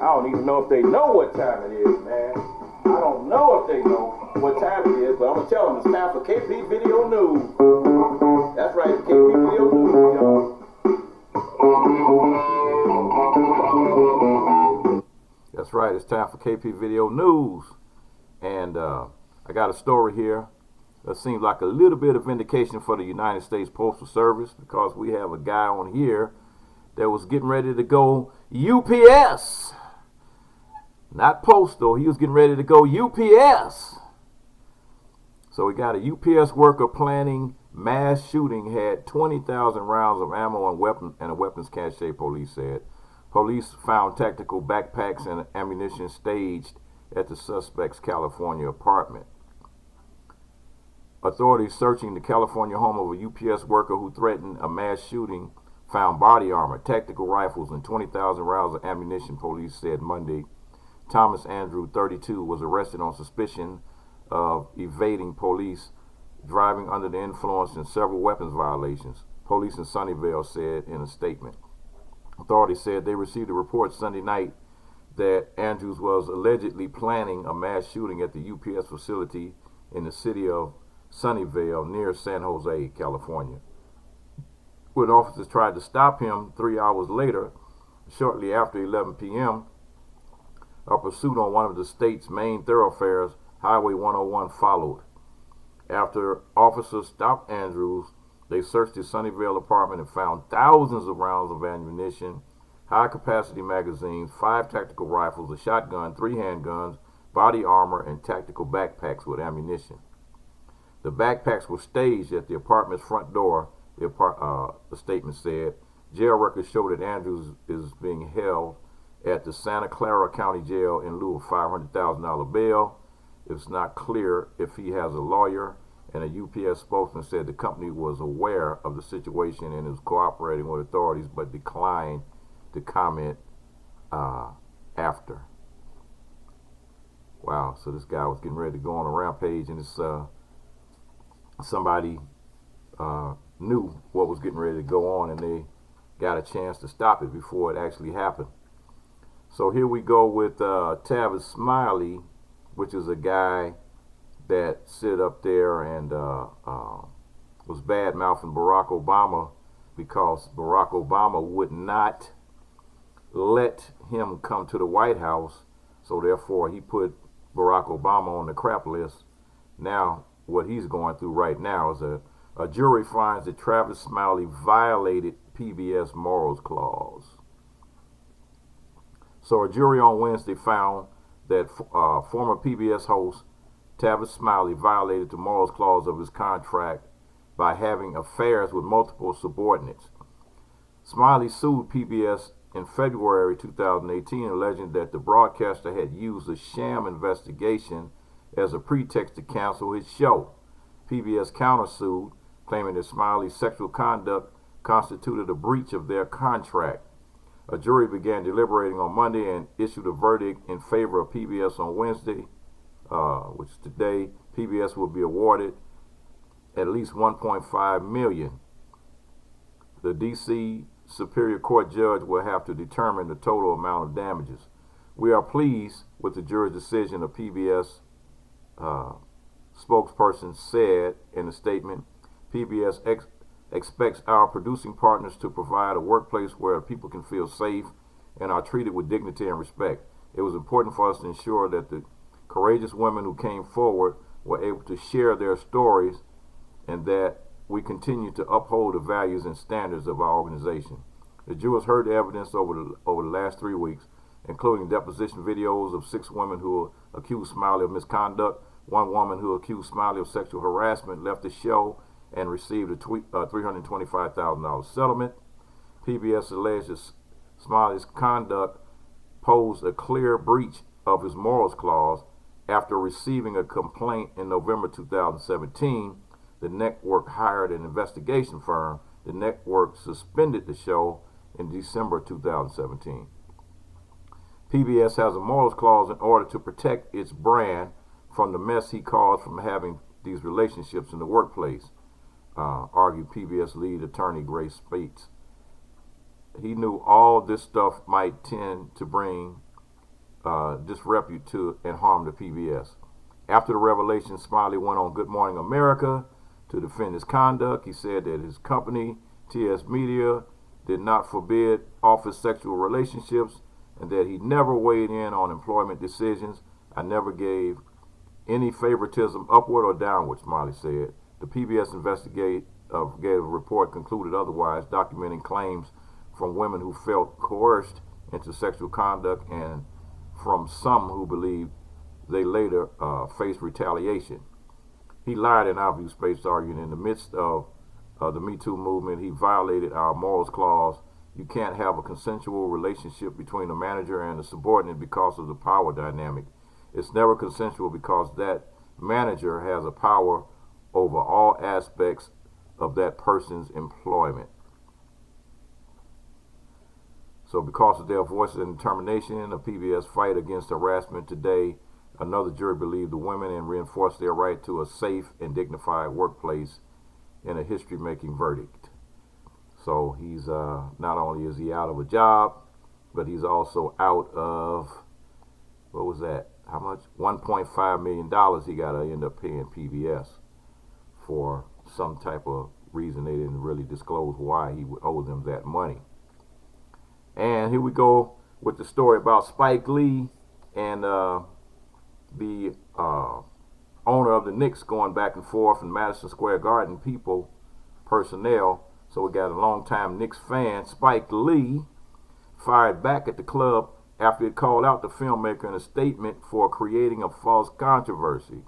I don't even know if they know what time it is, man. I don't know if they know what time it is, but I'm going to tell them it's time for KP Video News. That's right, KP Video News, y'all. That's right, it's time for KP Video News. And I got a story here that seems like a little bit of vindication for the United States Postal Service, because we have a guy on here that was getting ready to go UPS. Not postal, he was getting ready to go UPS. So we got a UPS worker planning mass shooting, had 20,000 rounds of ammo and a weapons cache, police said. Police found tactical backpacks and ammunition staged at the suspect's California apartment. Authorities searching the California home of a UPS worker who threatened a mass shooting found body armor, tactical rifles, and 20,000 rounds of ammunition, police said Monday. Thomas Andrew, 32, was arrested on suspicion of evading police, driving under the influence, and several weapons violations, police in Sunnyvale said in a statement. Authorities said they received a report Sunday night that Andrews was allegedly planning a mass shooting at the UPS facility in the city of Sunnyvale near San Jose, California. When officers tried to stop him 3 hours later, shortly after 11 p.m., a pursuit on one of the state's main thoroughfares, Highway 101, followed. After officers stopped Andrews, they searched his Sunnyvale apartment and found thousands of rounds of ammunition, high-capacity magazines, 5 tactical rifles, a shotgun, 3 handguns, body armor, and tactical backpacks with ammunition. The backpacks were staged at the apartment's front door, the statement said. Jail records show that Andrews is being held at the Santa Clara County Jail in lieu of $500,000 bail. It's not clear if he has a lawyer, and a UPS spokesman said the company was aware of the situation and is cooperating with authorities, but declined to comment after. Wow, so this guy was getting ready to go on a rampage, and it's somebody knew what was getting ready to go on, and they got a chance to stop it before it actually happened. So here we go with Tavis Smiley, which is a guy that sit up there and was bad-mouthing Barack Obama because Barack Obama would not let him come to the White House, so therefore he put Barack Obama on the crap list. Now what he's going through right now is a jury finds that Travis Smiley violated PBS morals clause. So a jury on Wednesday found that former PBS host Tavis Smiley violated the morals clause of his contract by having affairs with multiple subordinates. Smiley sued PBS in February 2018, alleging that the broadcaster had used a sham investigation as a pretext to cancel his show. PBS countersued, claiming that Smiley's sexual conduct constituted a breach of their contract. A jury began deliberating on Monday and issued a verdict in favor of PBS on Wednesday, which is today. PBS will be awarded at least $1.5 million. The D.C. Superior Court judge will have to determine the total amount of damages. We are pleased with the jury's decision, a PBS spokesperson said in a statement. PBS expects our producing partners to provide a workplace where people can feel safe and are treated with dignity and respect. It was important for us to ensure that the courageous women who came forward were able to share their stories, and that we continue to uphold the values and standards of our organization. The jurors heard the evidence over the last 3 weeks, including deposition videos of 6 women who accused Smiley of misconduct. 1 woman who accused Smiley of sexual harassment left the show and received a $325,000 settlement. PBS alleges Smiley's conduct posed a clear breach of his morals clause. After receiving a complaint in November 2017, the network hired an investigation firm. The network suspended the show in December 2017. PBS has a morals clause in order to protect its brand from the mess he caused from having these relationships in the workplace, argued PBS lead attorney Grace Spates. He knew all this stuff might tend to bring disrepute and harm to PBS. After the revelation, Smiley went on Good Morning America to defend his conduct. He said that his company, TS Media, did not forbid office sexual relationships and that he never weighed in on employment decisions. I never gave any favoritism upward or downward, Smiley said. The PBS investigative report concluded otherwise, documenting claims from women who felt coerced into sexual conduct and from some who believed they later faced retaliation. He lied in our view, Space argued. In the midst of the Me Too movement, he violated our morals clause. You can't have a consensual relationship between a manager and a subordinate because of the power dynamic. It's never consensual because that manager has a power over all aspects of that person's employment. So because of their voices and determination, the PBS fight against harassment today, another jury believed the women and reinforced their right to a safe and dignified workplace in a history-making verdict. So he's not only is he out of a job, but he's also out of, what was that? How much? $1.5 million he got to end up paying PBS for some type of reason. They didn't really disclose why he would owe them that money. And here we go with the story about Spike Lee and the owner of the Knicks going back and forth in Madison Square Garden, personnel. So we got a longtime Knicks fan, Spike Lee, fired back at the club after it called out the filmmaker in a statement for creating a false controversy.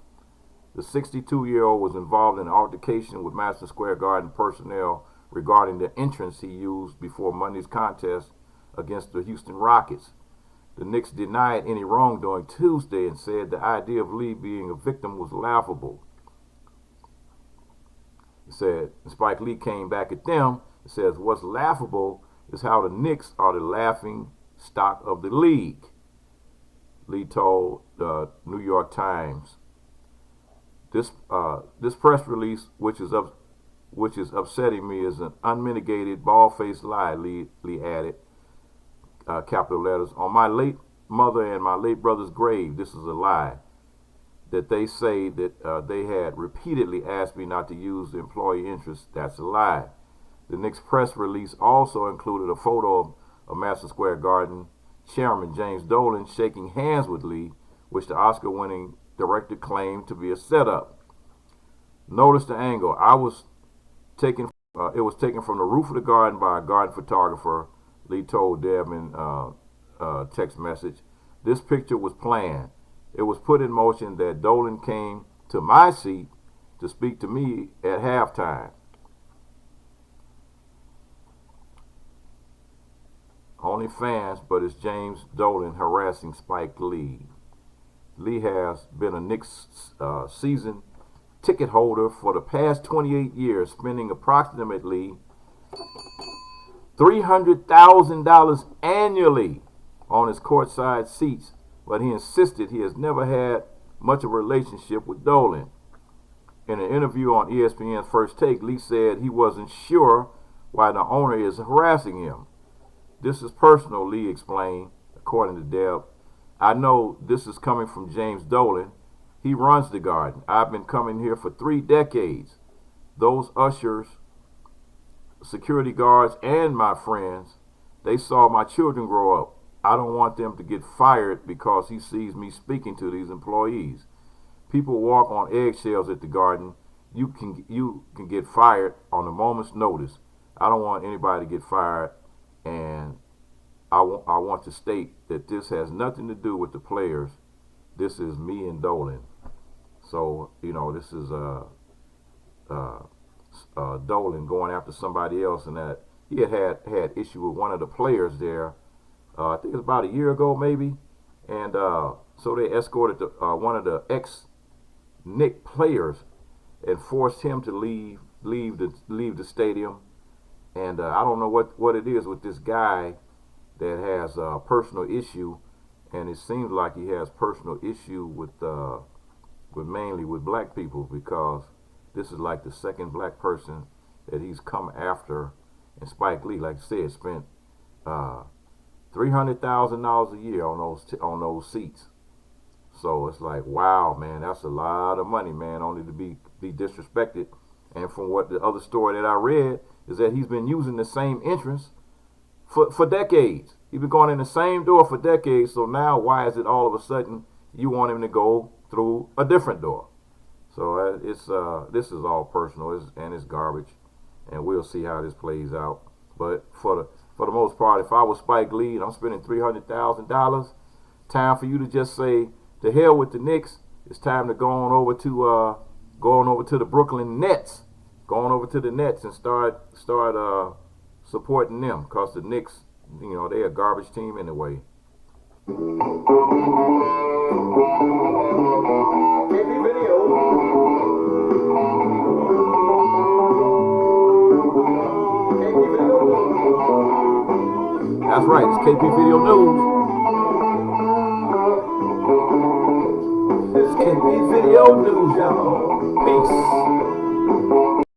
The 62-year-old was involved in an altercation with Madison Square Garden personnel regarding the entrance he used before Monday's contest against the Houston Rockets. The Knicks denied any wrongdoing Tuesday and said the idea of Lee being a victim was laughable. It said, Spike Lee came back at them. It says, what's laughable is how the Knicks are the laughing stock of the league, Lee told the New York Times. This press release, which is upsetting me, is an unmitigated, bald-faced lie, Lee added, capital letters. On my late mother and my late brother's grave, this is a lie. That they say that they had repeatedly asked me not to use the employee interest, that's a lie. The Knicks press release also included a photo of Madison Square Garden chairman James Dolan shaking hands with Lee, which the Oscar-winning director claimed to be a setup. Notice the angle. It was taken from the roof of the garden by a garden photographer, Lee told Deb in a text message. This picture was planned. It was put in motion that Dolan came to my seat to speak to me at halftime. Only fans, but it's James Dolan harassing Spike Lee. Lee has been a Knicks season ticket holder for the past 28 years, spending approximately $300,000 annually on his courtside seats, but he insisted he has never had much of a relationship with Dolan. In an interview on ESPN's First Take, Lee said he wasn't sure why the owner is harassing him. This is personal, Lee explained, according to Deb. I know this is coming from James Dolan. He runs the garden. I've been coming here for 3 decades. Those ushers, security guards, and my friends, they saw my children grow up. I don't want them to get fired because he sees me speaking to these employees. People walk on eggshells at the garden. You can get fired on a moment's notice. I don't want anybody to get fired, and I want to state that this has nothing to do with the players. This is me and Dolan. So, this is Dolan going after somebody else, and that he had issue with one of the players there. I think it was about a year ago, maybe, and so they escorted one of the ex-Knick players and forced him to leave the stadium. And I don't know what it is with this guy that has a personal issue, and it seems like he has personal issue with mainly with black people, because this is like the second black person that he's come after. And Spike Lee, like I said, spent $300,000 a year on those seats. So it's like, wow, man, that's a lot of money, man, only to be disrespected. And from what the other story that I read is that he's been using the same entrance for decades. He's been going in the same door for decades. So now why is it all of a sudden you want him to go through a different door? So this is all personal, and it's garbage, and we'll see how this plays out. But for the most part, if I was Spike Lee and I'm spending $300,000, time for you to just say, to hell with the Knicks. It's time to go on over to the Brooklyn Nets. Go on over to the Nets and start supporting them, because the Knicks, they're a garbage team anyway. That's right, it's KP Video News. It's KP Video News, y'all. Peace.